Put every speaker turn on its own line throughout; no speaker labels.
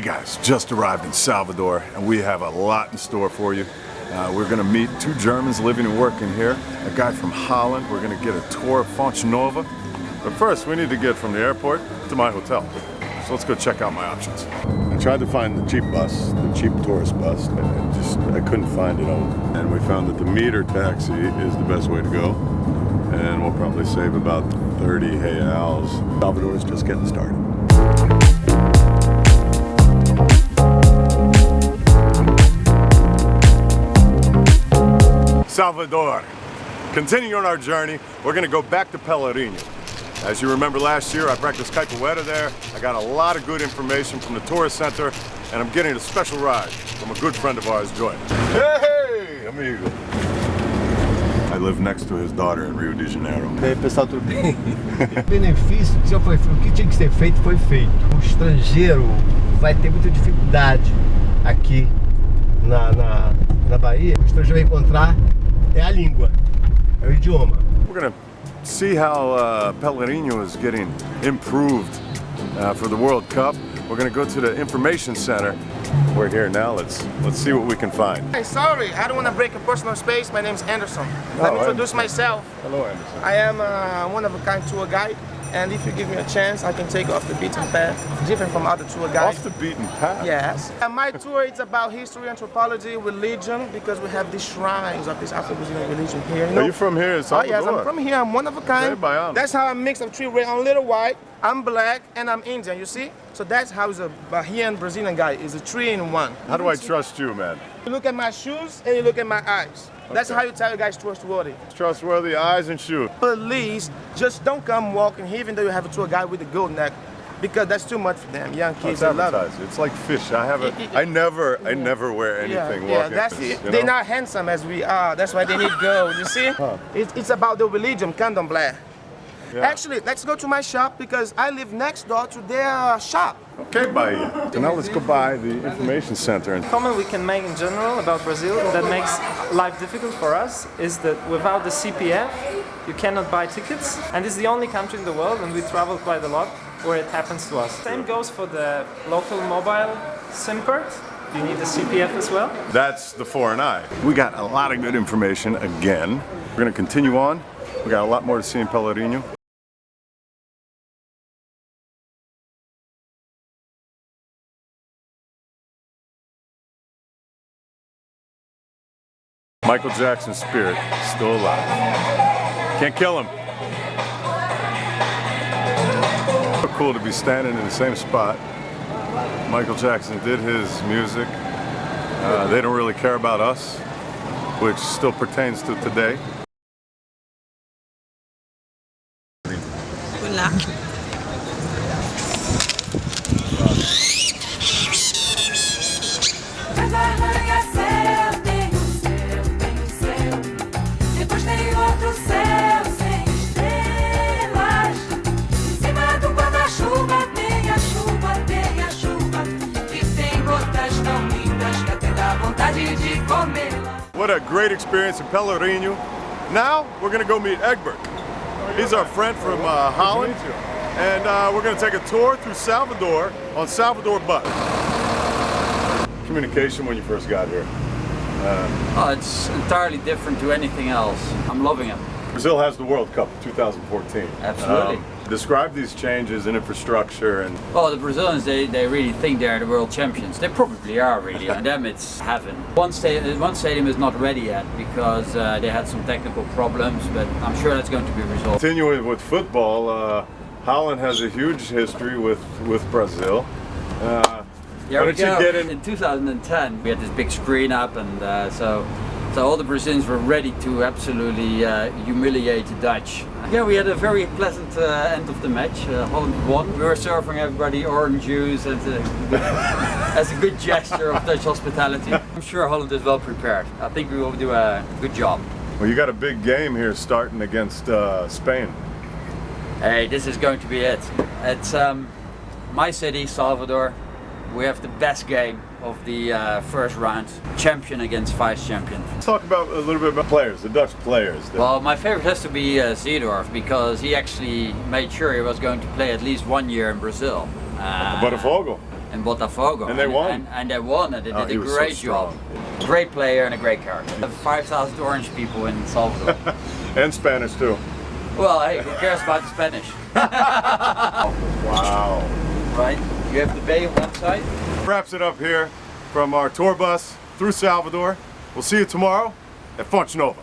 guys, just arrived in Salvador and we have a lot in store for you. We're going to meet two Germans living and working here, a guy from Holland. We're going to get a tour of Fonte Nova. But first, we need to get from the airport to my hotel. So let's go check out my options. I tried to find the cheap bus, the cheap tourist bus, and I couldn't find it. And we found that the meter taxi is the best way to go. And we'll probably save about 30 reals. Salvador is just getting started. Salvador. Continuing on our journey, we're going to go back to Pelourinho. As you remember last year, I practiced capoeira there. I got a lot of good information from the tourist center, and I'm getting a special ride from a good friend of ours, Joy. Hey, amigo. I live next to his daughter in Rio de Janeiro.
E aí, pessoal, tudo bem? O benefício que já foi feito, o que tinha que ser feito foi feito. O estrangeiro vai ter muita dificuldade aqui na Bahia. O estrangeiro vai encontrar a língua, o idioma.
We're gonna see how Pelourinho is getting improved for the World Cup. We're gonna go to the information center. We're here now. Let's see what we can find.
Hey, sorry, I don't want to break your personal space. My name is Anderson. Let me introduce myself.
Hello, Anderson.
I am one of a kind tour guide, and if you give me a chance, I can take you off the beaten path, different from other tour guides.
Off the beaten path?
Yes. And my tour is about history, anthropology, religion, because we have these shrines of this Afro-Brazilian religion here.
Are you from here in Salvador?
Oh, yes, I'm from here. I'm one of a kind. That's how I mix of three races. I'm a little white, I'm black, and I'm Indian, you see? So that's how a Bahian Brazilian guy is a 3-in-1.
How do I trust you, man?
You look at my shoes and you look at my eyes. That's how you tell your guys trustworthy.
Trustworthy eyes and shoes.
Please, just don't come walking here even though you have a tour guide with a gold neck, because that's too much for them. Young kids, they love it.
It's like fish. I never wear anything walking.
They're not handsome as we are. That's why they need gold. You see? It's about the religion, candomblé. Yeah. Actually, let's go to my shop because I live next door to their shop.
Okay, Bahia. So now let's go by the information center.
Comment we can make in general about Brazil that makes life difficult for us is that without the CPF, you cannot buy tickets. And it's the only country in the world, and we travel quite a lot, where it happens to us. Same goes for the local mobile SIM card. You need the CPF as well.
That's the foreign eye. We got a lot of good information again. We're going to continue on. We got a lot more to see in Pelourinho. Michael Jackson's spirit still alive. Can't kill him. So cool to be standing in the same spot. Michael Jackson did his music. They don't really care about us, which still pertains to today.
Hola.
What a great experience in Pelourinho. Now we're going to go meet Egbert. He's our friend from Holland, and we're going to take a tour through Salvador on Salvador bus. Communication when you first got here.
It's entirely different to anything else. I'm loving it.
Brazil has the World Cup 2014.
Absolutely.
Describe these changes in infrastructure and...
Well, the Brazilians, they really think they're the world champions. They probably are, really. On them, it's heaven. One stadium is not ready yet because they had some technical problems, but I'm sure that's going to be resolved.
Continuing with football, Holland has a huge history with Brazil.
Here we go. In 2010, we had this big screen up, and so all the Brazilians were ready to absolutely humiliate the Dutch. Yeah, we had a very pleasant end of the match. Holland won. We were serving everybody orange juice as a good gesture of Dutch hospitality. I'm sure Holland is well prepared. I think we will do a good job.
Well, you got a big game here starting against Spain.
Hey, this is going to be it. It's my city, Salvador. We have the best game of the first round, champion against vice champion.
Let's talk about a little bit about players, the Dutch players.
Well, my favorite has to be Seedorf, because he actually made sure he was going to play at least 1 year in Brazil.
Botafogo.
in Botafogo.
And they won.
And they won, and they did
he
a
was so
great job.
strong.
Great player and a great character. 5,000 orange people in Salvador.
And Spanish too.
Well, hey, who cares about the Spanish?
Wow.
Right? You have the bay on one side.
Wraps it up here from our tour bus through Salvador. We'll see you tomorrow at Fonte Nova.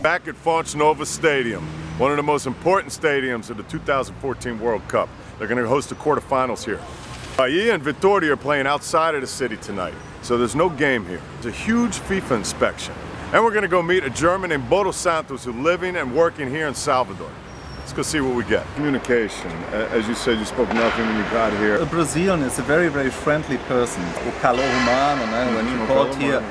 Back at Fonte Nova Stadium, one of the most important stadiums of the 2014 World Cup. They're going to host the quarterfinals here. Bahia and Vitória are playing outside of the city tonight, so there's no game here. It's a huge FIFA inspection. And we're going to go meet a German named Bodo Santos who's living and working here in Salvador. Let's go see what we get. Communication. As you said, you spoke nothing when you got here.
A Brazilian is a very, very friendly person. O calor humano, when you called here.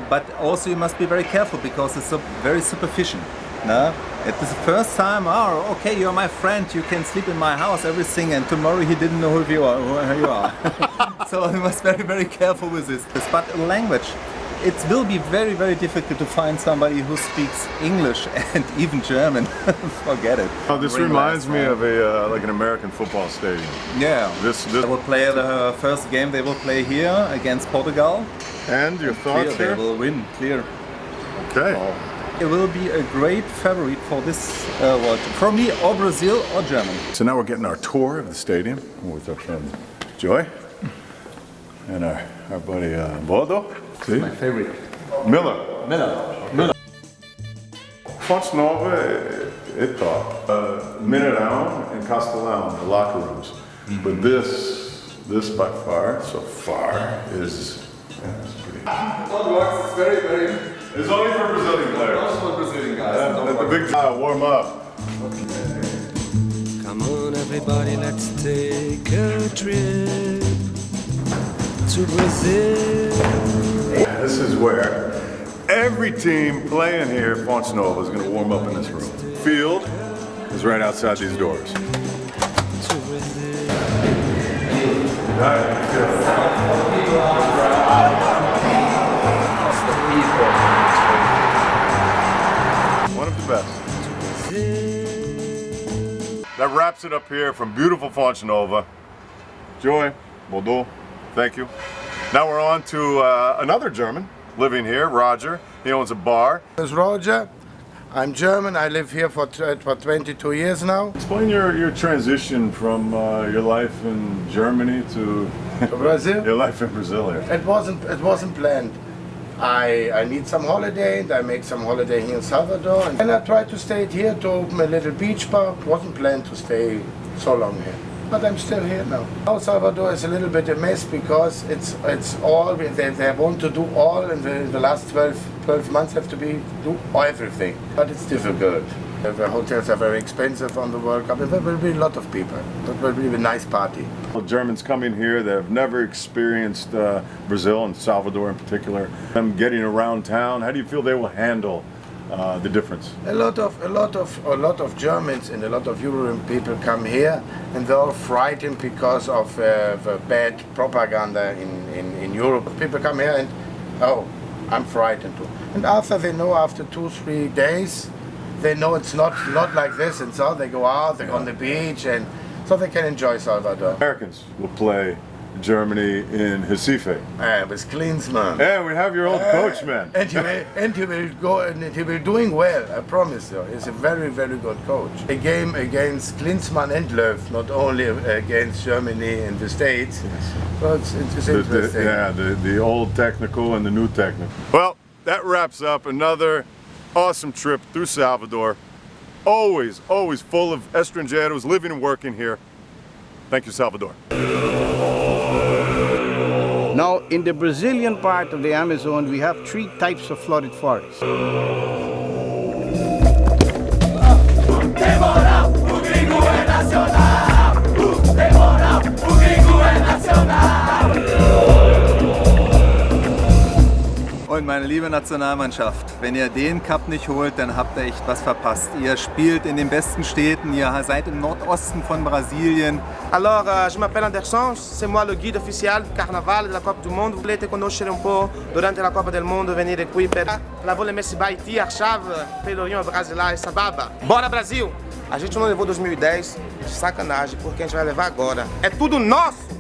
But also you must be very careful because it's very superficial. No? It is the first time, oh, okay, you're my friend, you can sleep in my house, everything, and tomorrow he didn't know who you are. So I must be very, very careful with this. But language, it will be very, very difficult to find somebody who speaks English and even German. Forget it.
Oh, this reminds me of a like an American football stadium.
Yeah.
This
They will play the first game. They will play here against Portugal.
And your thoughts
Clear,
here?
they will win. Clear.
Okay.
It will be a great favorite for this World Cup. For me, or Brazil or Germany.
So now we're getting our tour of the stadium with our friend Joy and our buddy Bodo. See?
My favorite.
Miller.
Miller.
Fonte Nova é top. Mineirão and Castelão, the locker rooms. But this by far, so far, is it's pretty.
Don't work. It's very, very.
It's only for Brazilian players.
Also for Brazilian guys.
Let the big warm up.
Come on, everybody, let's take a trip to Brazil.
This is where every team playing here at Fonte Nova is going to warm up in this room. Field is right outside these doors.
To Brazil.
One of the best. That wraps it up here from beautiful Fonte Nova. Joy, Bodo, thank you. Now we're on to another German living here, Roger. He owns a bar.
This is Roger. I'm German. I live here for 22 years now.
Explain your transition from your life in Germany to
Brazil?
your life in Brazil here.
It wasn't planned. I need some holiday and I make some holiday here in Salvador. And I tried to stay here to open a little beach bar. It wasn't planned to stay so long here. But I'm still here now. Now Salvador is a little bit a mess because it's all, they want to do all in the last 12 months have to do everything. But it's difficult. The hotels are very expensive on the World Cup. There will be a lot of people. It will be a nice party.
Germans coming here that have never experienced Brazil and Salvador in particular. Them getting around town, how do you feel they will handle the difference?
A lot of Germans and a lot of European people come here and they're all frightened because of the bad propaganda in Europe. People come here and, oh, I'm frightened too. And after 2-3 days, they know it's not like this, and so they go out, they go on the beach, and so they can enjoy Salvador.
Americans will play Germany in Recife.
With Klinsmann.
Yeah, we have your old coach, man.
And he will go, and he will doing well. I promise you. He's a very, very good coach. A game against Klinsmann and Löw, not only against Germany and the States. Yes. So it's interesting.
The old technical and the new technical. Well, that wraps up another awesome trip through Salvador. Always full of estrangeiros living and working here. Thank you, Salvador.
Now, in the Brazilian part of the Amazon, we have 3 types of flooded forests.
holen, meine liebe Nationalmannschaft. Wenn ihr den Cup nicht holt, dann habt ihr echt was verpasst. Ihr spielt in den besten Städten, ihr seid im Nordosten von Brasilien.
Alors, je m'appelle Anderson, c'est moi le guide officiel du carnaval de la Copa du Monde. Vous voulez être conoscere un po' durante la Copa del Mondo, venire qui per la volemesse Baiti, Archav, Pelourinho, Brasileiro e Sababa. Bora Brasil! A gente não levou 2010 de sacanagem, porque a gente vai levar agora. É tudo nosso!